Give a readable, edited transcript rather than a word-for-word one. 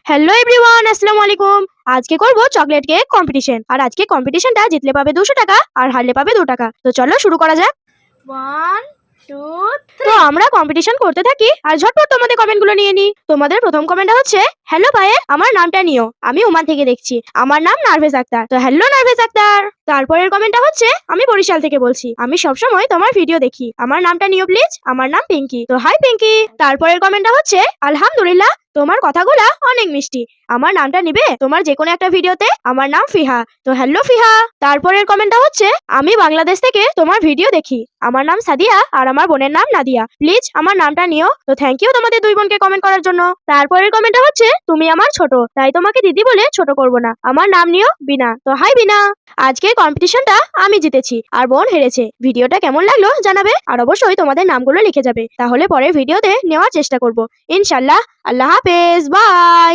Hello everyone, আসসালামু আলাইকুম। আজকে করব চকলেট কেক কম্পিটিশন। আর আজকে কম্পিটিশনটা জিতলে পাবে 200 টাকা আর হারলে পাবে 2 টাকা। তো চলো শুরু করা যাক। 1 2 তো আমরা কম্পিটিশন করতে থাকি আর ঝটপট তোমাদের কমেন্টগুলো নিয়ে নিই। তোমাদের প্রথম কমেন্টটা হচ্ছে, হ্যালো ভাইয়ে, আমার নামটা নিও, আমি ওমান থেকে দেখছি, আমার নাম নার্ভেস আক্তার। তো হ্যালো নার্ভেস আক্তার। তারপরের কমেন্টটা হচ্ছে, আমি বরিশাল থেকে বলছি, আমি সবসময় তোমার ভিডিও দেখি, আমার নামটা নিও প্লিজ, আমার নাম পিঙ্কি। তো হাই পিঙ্কি। তারপরের কমেন্টটা হচ্ছে, আলহামদুলিল্লাহ, তোমার কথাগুলা অনেক মিষ্টি, আমার নামটা নিবে তোমার যে কোনো একটা ভিডিওতে, আমার নাম ফিহা। তো হ্যালো ফিহা। তারপরের কমেন্টটা হচ্ছে, আমি বাংলাদেশ থেকে তোমার ভিডিও দেখি, আমার নাম সাদিয়া আর আমার বোনের নাম নাদিয়া, প্লিজ আমার নামটা নিও। তো থ্যাংক ইউ তোমাদের দুই বোনকে কমেন্ট করার জন্য। তারপরের কমেন্টটা হচ্ছে, তুমি আমার ছোট, তাই তোমাকে দিদি বলে ছোট করব না, আমার নাম নিও বিনা। তো হাই বিনা। আজকের কম্পিটিশনটা আমি জিতেছি আর বোন হেরেছে। ভিডিওটা কেমন লাগলো জানাবে আর অবশ্যই তোমাদের নামগুলো লিখে যাবে, তাহলে পরের ভিডিওতে নেওয়ার চেষ্টা করব ইনশাল্লাহ। আল্লাহ হাফেজ, বাই।